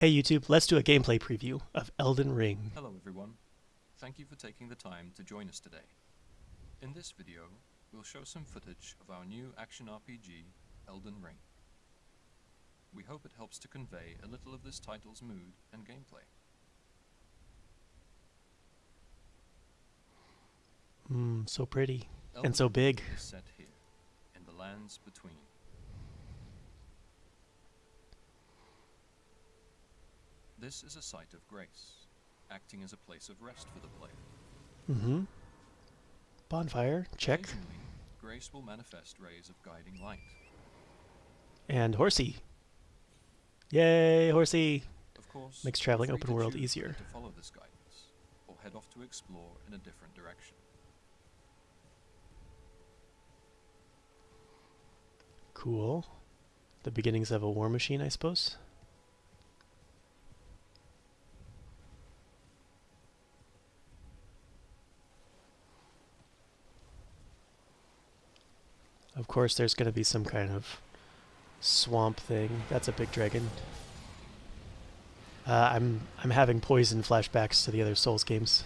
Hey YouTube, let's do a gameplay preview of Elden Ring. Hello everyone, thank you for taking the time to join us today. In this video, we'll show some footage of our new action RPG, Elden Ring. We hope it helps to convey a little of this title's mood and gameplay. So pretty. Elden And so big. Ring is set here, in the lands between. This is a site of grace, acting as a place of rest for the player. Bonfire, check. Occasionally, grace will manifest rays of guiding light. And horsey. Yay, horsey! Of course, Makes traveling feel free open to world choose easier. whether to follow this guidance, or head off to explore in a different direction. Cool. The beginnings of a war machine, I suppose. Of course, there's going to be some kind of swamp thing. That's a big dragon. I'm having poison flashbacks to the other Souls games.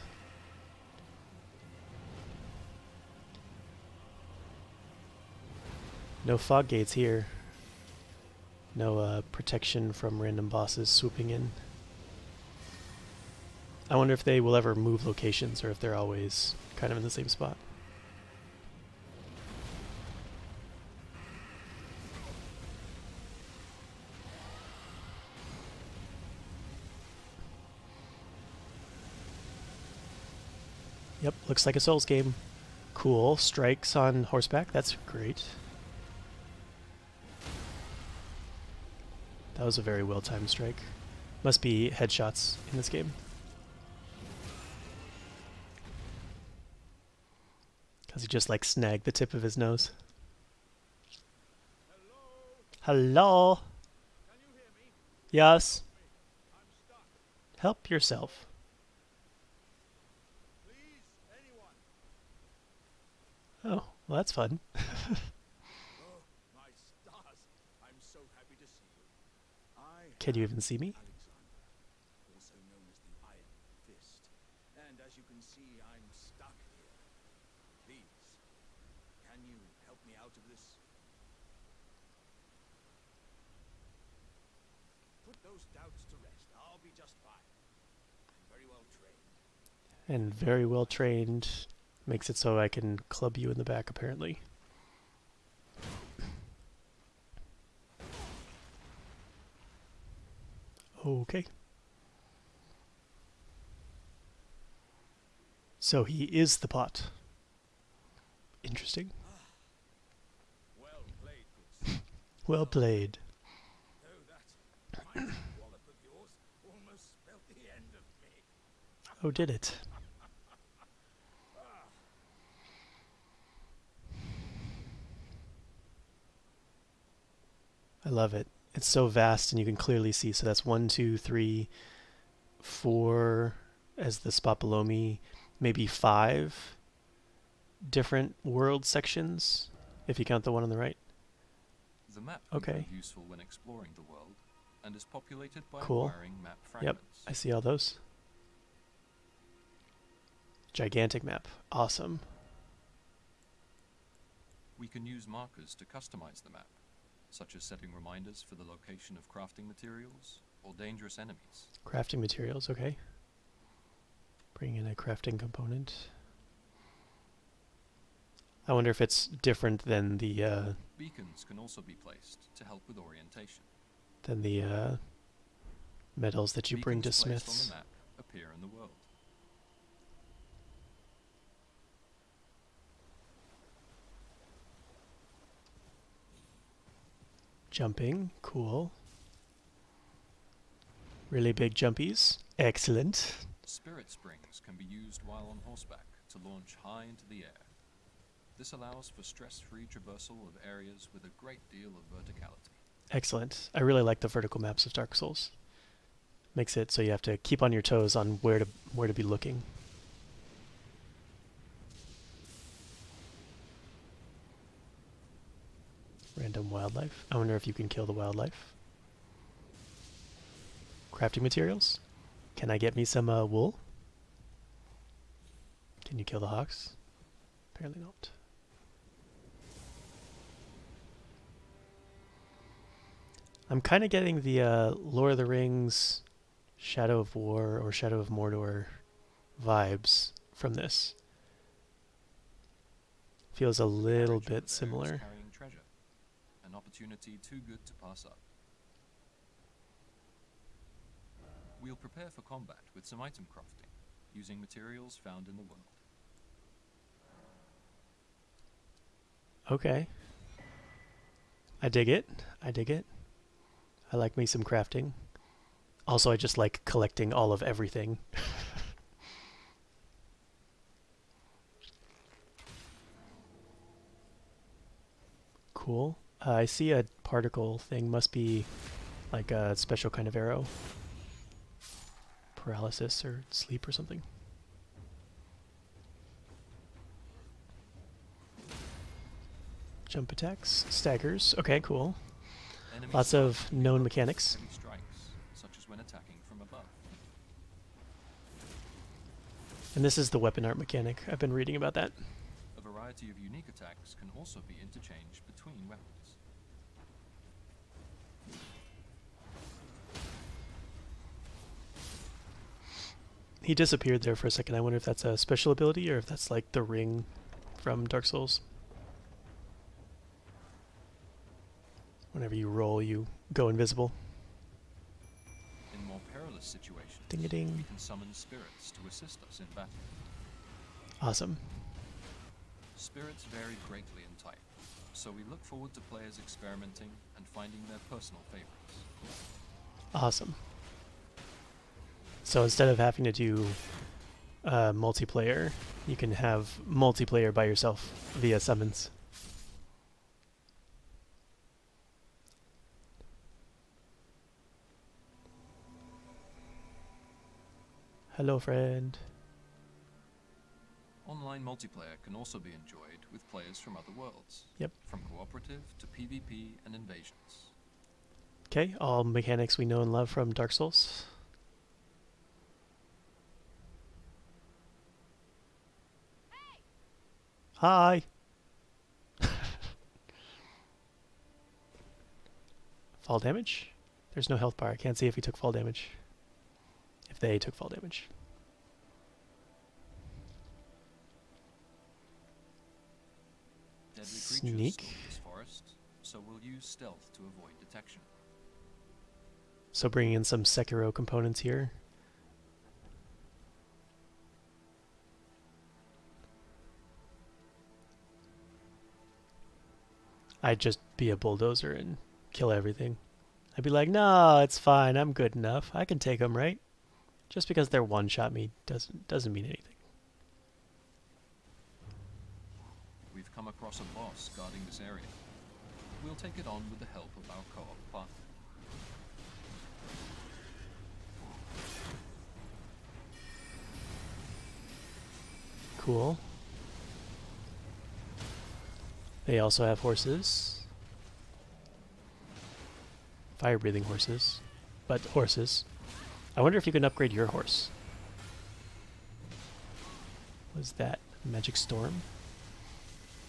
No fog gates here. No protection from random bosses swooping in. I wonder if they will ever move locations or if they're always kind of in the same spot. Yep, looks like a Souls game. Cool. Strikes on horseback. That's great. That was a very well-timed strike. Must be headshots in this game. Because he just like snagged the tip of his nose. Hello? Can you hear me? Yes. I'm stuck. Help yourself. Please, anyone. Oh, well that's fun. Oh, my stars. I'm so happy to see you. Can you even see me? Alexander, also known as the Iron Fist. And as you can see, I'm stuck here. Please, can you help me out of this? Put those doubts to rest. I'll be just fine. I'm very well trained. And very well trained. Makes it so I can club you in the back, apparently. Okay. So he is the pot. Interesting. Well played, good sir. Well played. Though that mighty wallop of yours almost spelled the end of me. Oh, did it? I love it. It's so vast and you can clearly see. So that's 1, 2, 3, 4 as the spot below me. Maybe 5 different world sections, if you count the one on the right. The map can Okay. prove useful when exploring the world, and is populated by Cool. acquiring map Yep, fragments. I see all those. Gigantic map. Awesome. We can use markers to customize the map, such as setting reminders for the location of crafting materials or dangerous enemies. Crafting materials, okay. Bring in a crafting component. I wonder if it's different than the Beacons can also be placed to help with orientation. metals that you bring to Beacons placed smiths. on the map appear in the world. Jumping, cool. Really big jumpies, excellent. Spirit springs can be used while on horseback to launch high into the air. This allows for stress-free traversal of areas with a great deal of verticality. Excellent. I really like the vertical maps of Dark Souls. Makes it so you have to keep on your toes on where to be looking. Random wildlife. I wonder if you can kill the wildlife. Crafting materials. Can I get me some wool? Can you kill the hawks? Apparently not. I'm kind of getting the Lord of the Rings, Shadow of War, or Shadow of Mordor vibes from this. Feels a little bit similar. Carrying treasure, an opportunity too good to pass up. We'll prepare for combat with some item crafting, using materials found in the world. Okay. I dig it. I dig it. I like me some crafting. Also, I just like collecting all of everything. Cool. I see a particle thing. Must be like a special kind of arrow. Paralysis or sleep or something. Jump attacks. Staggers. Okay, cool. Enemies Lots of known mechanics. heavy strikes, such as when attacking from above. And this is the weapon art mechanic. I've been reading about that. A variety of unique attacks can also be interchanged between weapons. He disappeared there for a second. I wonder if that's a special ability or if that's like the ring from Dark Souls. Whenever you roll, you go invisible. In more perilous situations, Ding-a-ding. we can summon spirits to assist us in battle. Awesome. Spirits vary greatly in type, so we look forward to players experimenting and finding their personal favorites. Awesome. So instead of having to do multiplayer, you can have multiplayer by yourself via summons. Hello, friend. Online multiplayer can also be enjoyed with players from other worlds. Yep. From cooperative to PvP and invasions. Okay, all mechanics we know and love from Dark Souls. Hi! Fall damage? There's no health bar. I can't see if he took fall damage. If they took fall damage. Deadly Sneak. creatures stalk this forest, so we'll use stealth to avoid detection. So bringing in some Sekiro components here. I'd just be a bulldozer and kill everything. I'd be like, no, it's fine. I'm good enough. I can take them, right? Just because they're one-shot me doesn't mean anything. We've come across a boss guarding this area. We'll take it on with the help of our co-op partner. Cool. They also have horses. Fire-breathing horses. But horses. I wonder if you can upgrade your horse. What's that? Magic Storm?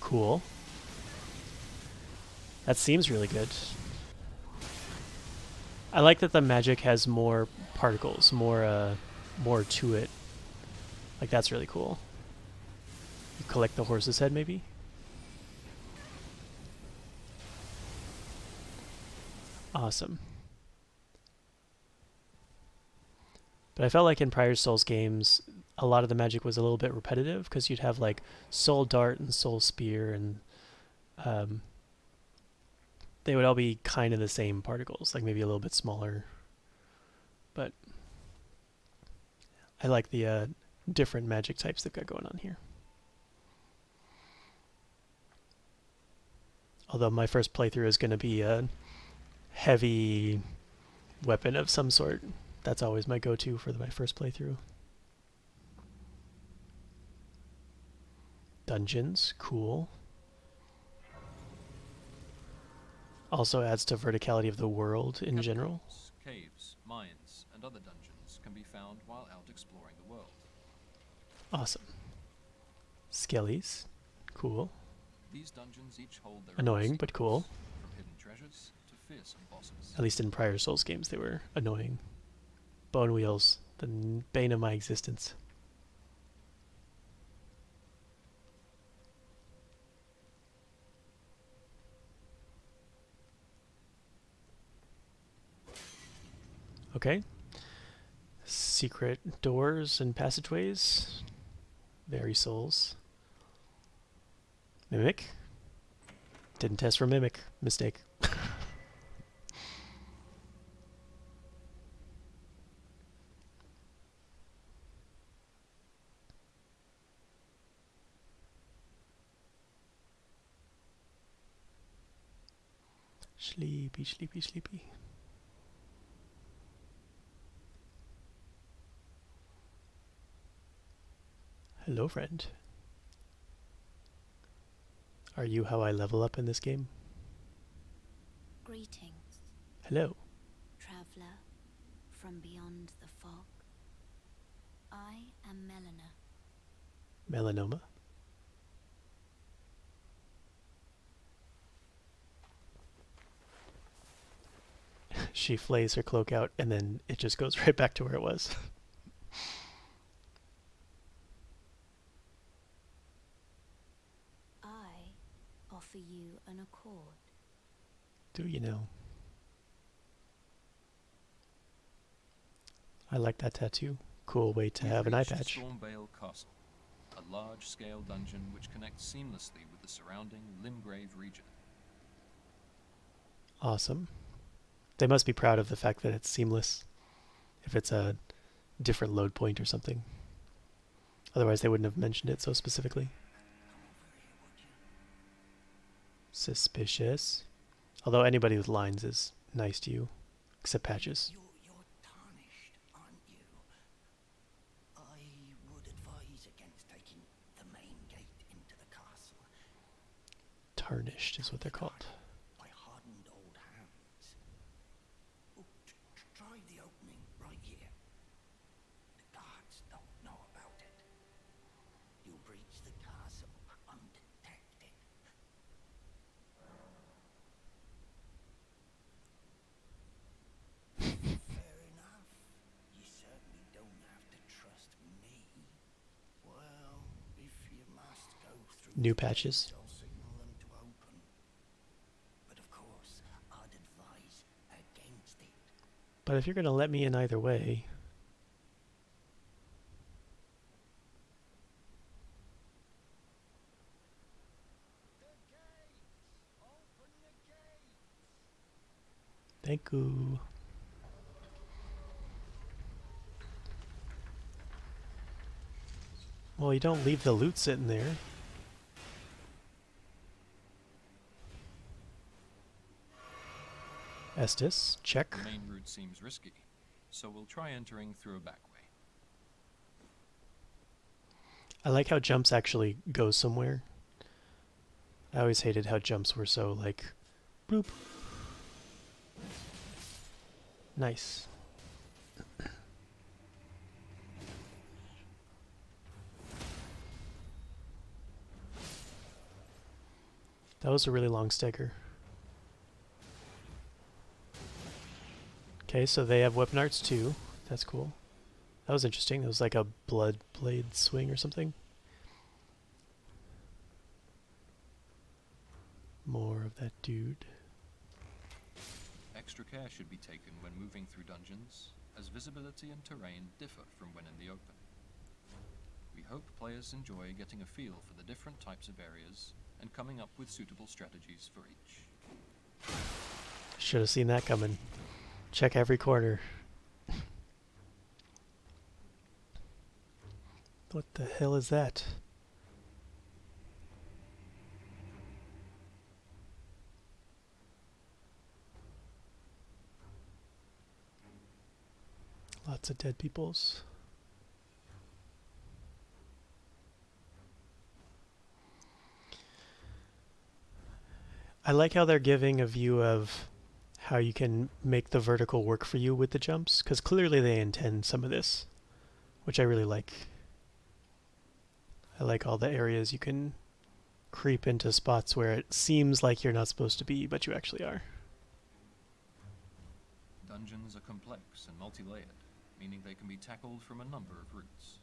Cool. That seems really good. I like that the magic has more particles, more to it. Like, that's really cool. You collect the horse's head, maybe? Awesome. But I felt like in prior Souls games, a lot of the magic was a little bit repetitive because you'd have like Soul Dart and Soul Spear, and they would all be kind of the same particles, like maybe a little bit smaller. But I like the different magic types they've got going on here. Although my first playthrough is going to be a heavy weapon of some sort. That's always my go-to for my first playthrough. Dungeons, cool. Also adds to verticality of the world in general. Caves, mines, and other dungeons can be found while out exploring the world. Awesome. Skellies. Cool. These dungeons each hold their Annoying, own but cool. secrets, from hidden treasures to fearsome bosses. At least in prior Souls games, they were annoying. Bone wheels, the bane of my existence. Okay. Secret doors and passageways. Very Souls. Mimic. Didn't test for Mimic. Mistake. Sleepy, sleepy, sleepy. Hello, friend. Are you how I level up in this game? Greetings, Hello. traveler from beyond the fog. I am Melina. Melanoma. She flays her cloak out and then it just goes right back to where it was. I offer you an accord. Do you know? I like that tattoo. Cool way to You've have an eye reached patch. Stormvale Castle, a large-scale dungeon which connects seamlessly with the surrounding Limgrave region. Awesome. They must be proud of the fact that it's seamless. If it's a different load point or something. Otherwise they wouldn't have mentioned it so specifically. Suspicious. Although anybody with lines is nice to you. Except Patches. You're tarnished, aren't you? I would advise against taking the main gate into the castle. Tarnished is what they're called. By hardened old hands. Oh, try the opening right here. The guards don't know about it. You'll breach the castle undetected. Fair enough. You certainly don't have to trust me. Well, if you must go through New the patches. gates, I'll signal them to open. But of course, I'd advise against it. But if you're going to let me in either way... Thank you. Well, you don't leave the loot sitting there. Estus, check. The main route seems risky, so we'll try entering through a back way. I like how jumps actually go somewhere. I always hated how jumps were so like, bloop. Nice. That was a really long stagger. Okay, so they have weapon arts too. That's cool. That was interesting. It was like a blood blade swing or something. More of that dude. Extra care should be taken when moving through dungeons, as visibility and terrain differ from when in the open. We hope players enjoy getting a feel for the different types of areas and coming up with suitable strategies for each. Should have seen that coming. Check every corner. What the hell is that? Lots of dead peoples. I like how they're giving a view of how you can make the vertical work for you with the jumps, because clearly they intend some of this, which I really like. I like all the areas you can creep into spots where it seems like you're not supposed to be, but you actually are. Dungeons are complex and multi-layered, meaning they can be tackled from a number of routes.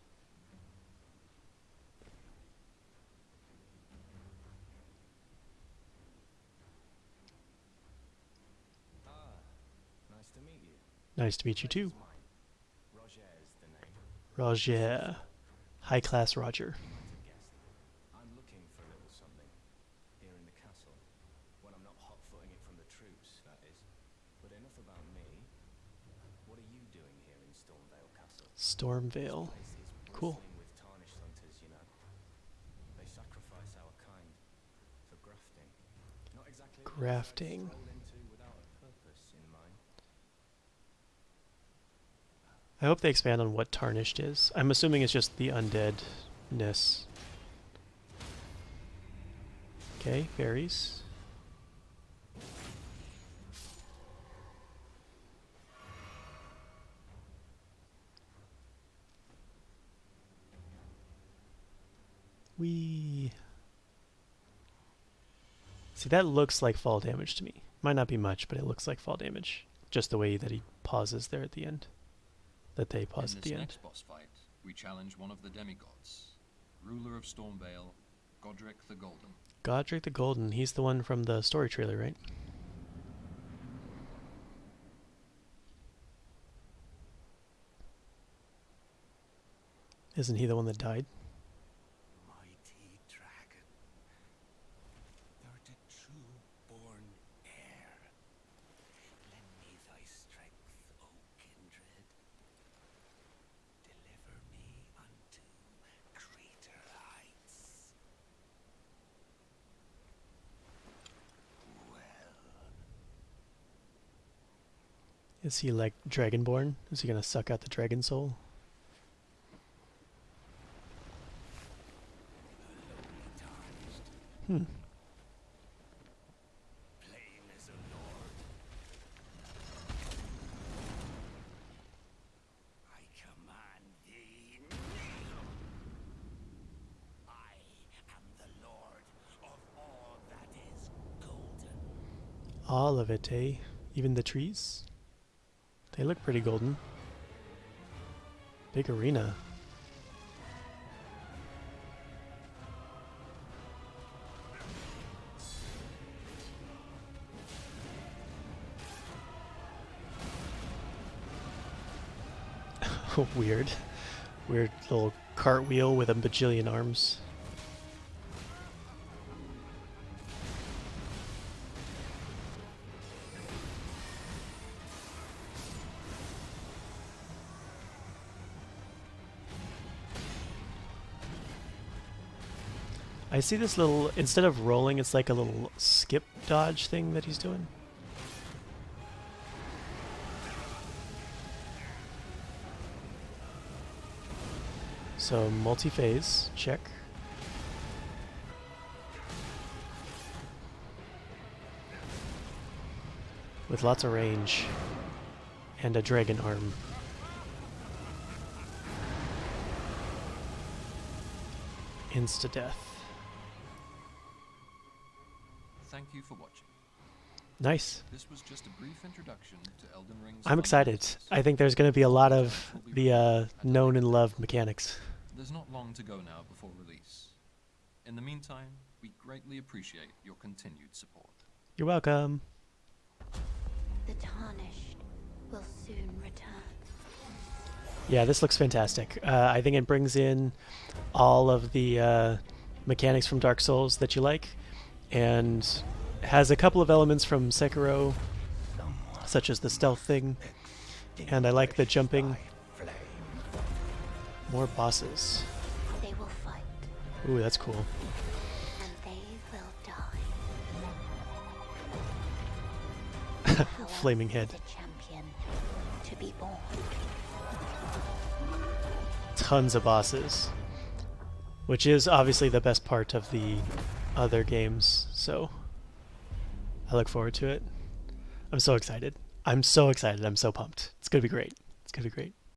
Nice to meet you. Nice to meet you too. Roger is the name. Roger. High class Roger. Might have guessed. I'm looking for a little something here in the castle. When I'm not hot-footing it from the troops, that is. But enough about me. What are you doing here in Stormvale Castle? Stormvale. This place is Cool. bristling with tarnished hunters, you know. They sacrifice our kind for grafting. Not exactly a place I'd Grafting. stroll into without a purpose in mind. I hope they expand on what tarnished is. I'm assuming it's just the undeadness. Okay, fairies. Wee. See, that looks like fall damage to me. Might not be much, but it looks like fall damage. Just the way that he pauses there at the end. That they pause In at this the end. next boss fight, we challenge one of the demigods, ruler of Stormvale, Godric the Golden. Godric the Golden, he's the one from the story trailer, right? Isn't he the one that died? Mighty dragon, thou the true born heir. Lend me thy strength, O kindred. Deliver me unto greater heights. Well, Is he like Dragonborn? Is he gonna suck out the dragon soul? lowly tarnished, Hmm. plain as a lord. I command thee, kneel. I am the lord of all that is golden. All of it, eh? Even the trees? They look pretty golden. Big arena. Weird. Weird little cartwheel with a bajillion arms. I see this little, instead of rolling, it's like a little skip dodge thing that he's doing. So multi-phase, check. With lots of range and a dragon arm. Insta-death. Thank you for watching. Nice. This was just a brief introduction to Elden Ring's I'm excited. fundamentals. I think there's going to be a lot of the known and loved mechanics. There's not long to go now before release. In the meantime, we greatly appreciate your continued support. You're welcome. The tarnished will soon return. Yeah, this looks fantastic. I think it brings in all of the mechanics from Dark Souls that you like, and has a couple of elements from Sekiro, such as the stealth thing, and I like the jumping. More bosses. They will fight, Ooh, that's cool. and they will die. How Flaming else head. is a champion to be born? Tons of bosses, which is obviously the best part of the other games, so I look forward to it. I'm so excited. I'm so excited. I'm so pumped. It's gonna be great. It's gonna be great.